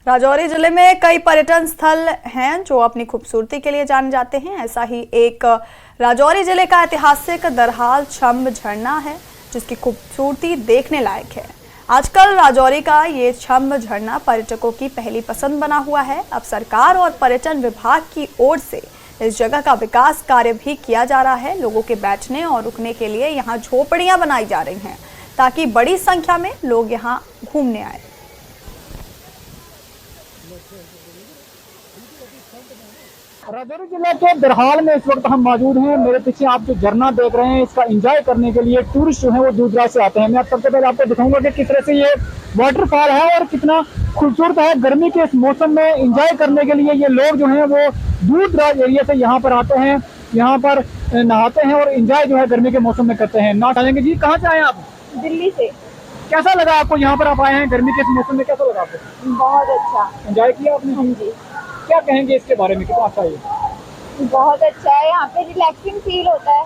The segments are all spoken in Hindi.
राजौरी जिले में कई पर्यटन स्थल हैं जो अपनी खूबसूरती के लिए जाने जाते हैं। ऐसा ही एक राजौरी जिले का ऐतिहासिक दरहाल छम्ब झरना है जिसकी खूबसूरती देखने लायक है। आजकल राजौरी का ये छम्ब झरना पर्यटकों की पहली पसंद बना हुआ है। अब सरकार और पर्यटन विभाग की ओर से इस जगह का विकास कार्य भी किया जा रहा है। लोगों के बैठने और रुकने के लिए यहाँ झोपड़ियां बनाई जा रही हैं ताकि बड़ी संख्या में लोग यहाँ घूमने आए। राजौरी जिले के दरहाल में इस वक्त हम मौजूद हैं। मेरे पीछे आप जो झरना देख रहे हैं, इसका एंजॉय करने के लिए टूरिस्ट जो है वो दूर दराज से आते हैं। मैं सबसे पहले आपको दिखाऊंगा कि किस तरह से ये वाटरफॉल है और कितना खूबसूरत है। गर्मी के इस मौसम में एंजॉय करने के लिए ये लोग जो हैं वो दूर दराज एरिया से यहाँ पर आते हैं, यहाँ पर नहाते हैं और एंजॉय जो है गर्मी के मौसम में करते हैं। ना जाएंगे जी, कहाँ से आए आप? दिल्ली से। कैसा लगा आपको? यहाँ पर आप आए हैं गर्मी के इस मौसम में, कैसा लगा आपको? बहुत अच्छा एंजॉय किया आपने? हाँ जी। क्या कहेंगे इसके बारे में, कितना अच्छा है? बहुत अच्छा है, यहाँ पे रिलैक्सिंग फील होता है।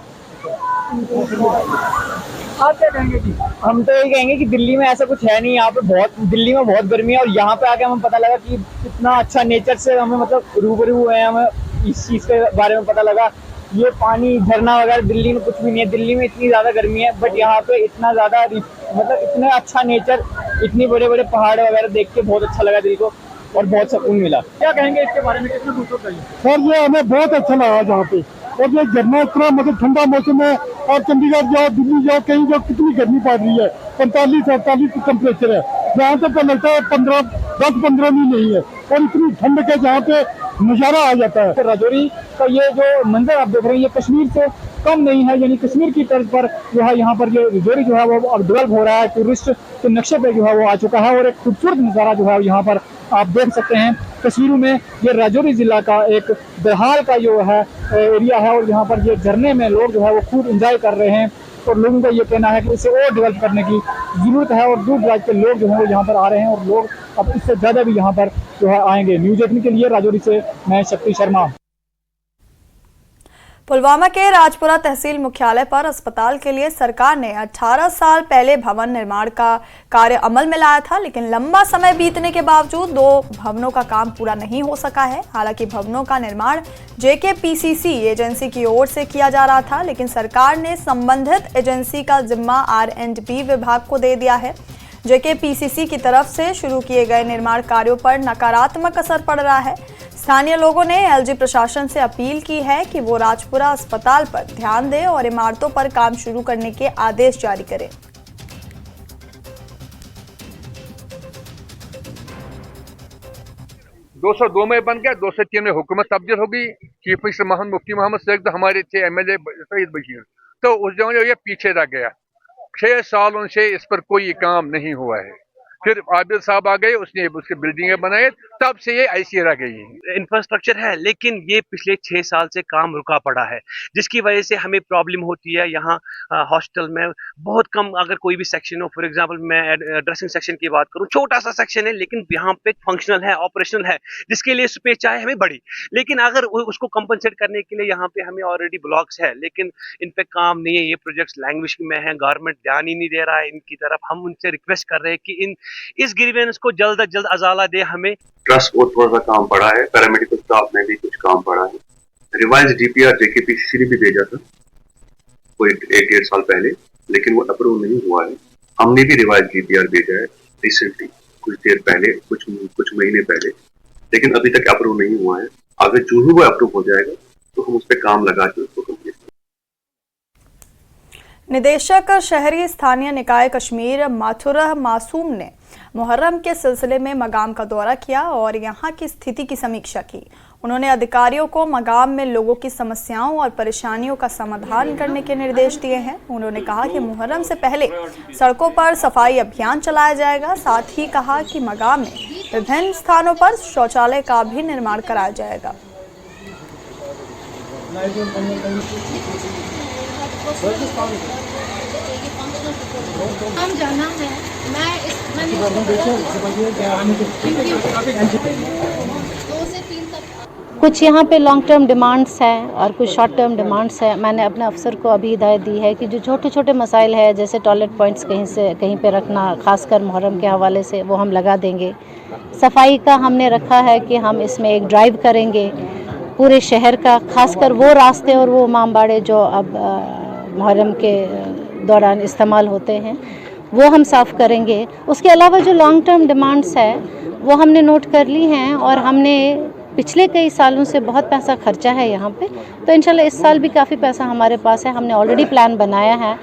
आप क्या कहेंगे जी? हम तो यही कहेंगे कि दिल्ली में ऐसा कुछ है नहीं। यहाँ पे दिल्ली में बहुत गर्मी है और यहाँ पे आके हमें पता लगा कि कितना अच्छा नेचर से हमें मतलब रूबरू हुए हैं। हमें इस चीज़ के बारे में पता लगा। ये पानी झरना वगैरह दिल्ली में कुछ भी नहीं है। दिल्ली में इतनी ज़्यादा गर्मी है बट यहाँ पे इतना ज़्यादा मतलब इतना अच्छा नेचर, इतने बड़े बड़े पहाड़ वगैरह देख के बहुत अच्छा लगा दिल को और बहुत सुकून मिला। क्या कहेंगे इसके बारे में, कितना खूबसूरत है? सर ये हमें बहुत अच्छा लगा यहाँ पे। और ये झरना इतना मतलब ठंडा मौसम है और चंडीगढ़ जाओ, दिल्ली जाओ, कहीं जाओ, कितनी गर्मी पड़ रही है। 45-48 टेम्परेचर है। यहाँ तक तो लगता है 10-15 भी नहीं है और इतनी ठंड के जहाँ पे नज़ारा आ जाता है। राजौरी का ये जो मंजर आप देख रहे हैं ये कश्मीर से कम नहीं है, यानी कश्मीर की तर्ज पर जो है यहाँ पर ये राजौरी जो है वो अब डेवलप हो रहा है। टूरिस्ट के नक्शे पे जो है वो आ चुका है और एक खूबसूरत नज़ारा जो है यहाँ पर आप देख सकते हैं तस्वीरों में। ये राजौरी जिला का एक दरहाल का जो है एरिया है और यहाँ पर ये झरने में लोग जो है वो खूब इंजॉय कर रहे हैं और लोगों का ये कहना है कि इसे और डेवलप करने की जरूरत है और दूर दराज के लोग जो है वो यहाँ पर आ रहे हैं और लोग अब इससे ज़्यादा भी यहाँ पर जो है आएंगे। न्यूज़ 18 के लिए राजौरी से मैं शक्ति शर्मा। पुलवामा के राजपुरा तहसील मुख्यालय पर अस्पताल के लिए सरकार ने 18 साल पहले भवन निर्माण का कार्य अमल में लाया था, लेकिन लंबा समय बीतने के बावजूद 2 भवनों का काम पूरा नहीं हो सका है। हालांकि भवनों का निर्माण JKPCC एजेंसी की ओर से किया जा रहा था, लेकिन सरकार ने संबंधित एजेंसी का जिम्मा R&B विभाग को दे दिया है। JKPCC की तरफ से शुरू किए गए निर्माण कार्यों पर नकारात्मक असर पड़ रहा है। स्थानीय लोगों ने LG प्रशासन से अपील की है कि वो राजपुरा अस्पताल पर ध्यान दें और इमारतों पर काम शुरू करने के आदेश जारी करें। 202 में बन गया, 203 में हुकूमत तब्दील हो गई। चीफ मिनिस्टर मुफ्ती मोहम्मद सईद, हमारे थे MLA सईद बशीर, तो उस जगह ये पीछे रह गया। 6 सालों से इस पर कोई काम नहीं हुआ है। फिर आबिद साहब आ गए, उसने उसके बिल्डिंगें बनाए, तब से ये ऐसी रह गई है। इंफ्रास्ट्रक्चर है लेकिन ये पिछले 6 साल से काम रुका पड़ा है, जिसकी वजह से हमें प्रॉब्लम होती है। यहाँ हॉस्टल में बहुत कम, अगर कोई भी सेक्शन हो, फॉर एग्जांपल मैं ड्रेसिंग सेक्शन की बात करूँ, छोटा सा सेक्शन है लेकिन यहाँ पे फंक्शनल है, ऑपरेशनल है, जिसके लिए स्पेस चाहे हमें बड़ी, लेकिन अगर उसको कंपनसेट करने के लिए यहाँ पे हमें ऑलरेडी ब्लॉक्स है लेकिन इन पे काम नहीं है। ये प्रोजेक्ट्स लैंग्वेज में है, गवर्नमेंट ध्यान ही नहीं दे रहा है इनकी तरफ। हम उनसे रिक्वेस्ट कर रहे हैं कि इस ग्रीवेंस को जल्द अज जल्द अजाला दे हमें। ट्रस्ट को थोड़ा सा काम पड़ा है, पैरामेडिकल स्टाफ में भी कुछ काम पड़ा है। रिवाइज DPR JKPCC ने भी भेजा था कोई 1-1.5 साल पहले, लेकिन वो अप्रूव नहीं हुआ है। हमने भी रिवाइज DPR भेजा है रिसेंटली, कुछ देर पहले, कुछ महीने पहले, लेकिन अभी तक अप्रूव नहीं हुआ है। अगर जो ही वो अप्रूव हो जाएगा तो हम उस पर काम लगा के उसको कंप्लीट। निदेशक शहरी स्थानीय निकाय कश्मीर माथुर मासूम ने मुहर्रम के सिलसिले में मकाम का दौरा किया और यहां की स्थिति की समीक्षा की। उन्होंने अधिकारियों को मकाम में लोगों की समस्याओं और परेशानियों का समाधान करने के निर्देश दिए हैं। उन्होंने कहा कि मुहर्रम से पहले सड़कों पर सफाई अभियान चलाया जाएगा। साथ ही कहा कि मकाम में विभिन्न स्थानों पर शौचालय का भी निर्माण कराया जाएगा। हम जाना है, मैं इस से 3 तक? कुछ यहाँ पे लॉन्ग टर्म डिमांड्स हैं और कुछ शॉर्ट टर्म डिमांड्स हैं। मैंने अपने अफसर को अभी हिदायत दी है कि जो छोटे छोटे मसाइल है जैसे टॉयलेट पॉइंट्स कहीं पे रखना, खासकर मुहर्रम के हवाले से, वो हम लगा देंगे। सफाई का हमने रखा है कि हम इसमें एक ड्राइव करेंगे पूरे शहर का, खासकर वो रास्ते और वो इमामबाड़े जो अब मुहर्रम के दौरान इस्तेमाल होते हैं वो हम साफ़ करेंगे। उसके अलावा जो लॉन्ग टर्म डिमांड्स है वो हमने नोट कर ली हैं और हमने पिछले कई सालों से बहुत पैसा खर्चा है यहाँ पे, तो इंशाल्लाह इस साल भी काफ़ी पैसा हमारे पास है। हमने ऑलरेडी प्लान बनाया है।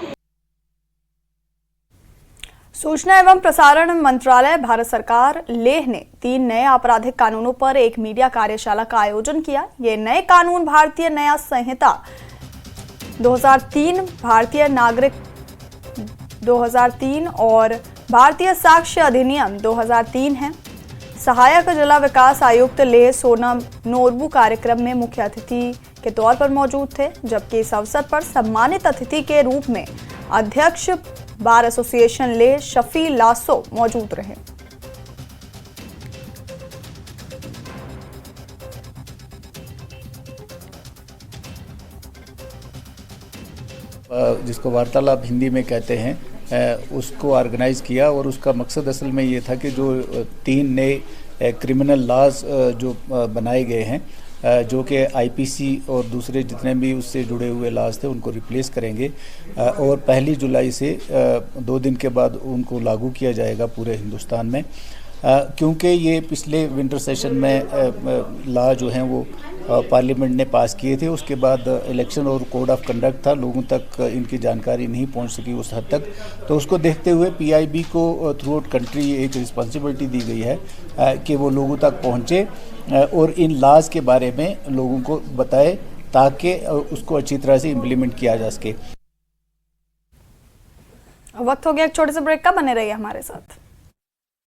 सूचना एवं प्रसारण मंत्रालय भारत सरकार लेह ने 3 नए आपराधिक कानूनों पर एक मीडिया कार्यशाला का आयोजन किया। ये नए कानून भारतीय न्याय संहिता 2003, भारतीय नागरिक 2003 और भारतीय साक्ष्य अधिनियम 2003 है। सहायक जिला विकास आयुक्त लेह सोनम नोरबू कार्यक्रम में मुख्य अतिथि के तौर पर मौजूद थे, जबकि इस अवसर पर सम्मानित अतिथि के रूप में अध्यक्ष bar association Leh Shafi lasso मौजूद रहे। जिसको वार्तालाप हिंदी में कहते हैं, उसको ऑर्गेनाइज़ किया और उसका मकसद असल में ये था कि जो 3 नए क्रिमिनल लॉज जो बनाए गए हैं, जो कि आईपीसी और दूसरे जितने भी उससे जुड़े हुए लॉज थे उनको रिप्लेस करेंगे और 1 जुलाई से 2 दिन के बाद उनको लागू किया जाएगा पूरे हिंदुस्तान में। क्योंकि ये पिछले विंटर सेशन में लॉ जो हैं वो पार्लियामेंट ने पास किए थे, उसके बाद इलेक्शन और कोड ऑफ कंडक्ट था, लोगों तक इनकी जानकारी नहीं पहुंच सकी उस हद तक। तो उसको देखते हुए पीआईबी को थ्रू आउट कंट्री एक रिस्पॉन्सिबिलिटी दी गई है कि वो लोगों तक पहुंचे और इन लॉज के बारे में लोगों को बताए ताकि उसको अच्छी तरह से इम्प्लीमेंट किया जा सके। वक्त हो गया एक छोटे से ब्रेक का, बने रहिए हमारे साथ।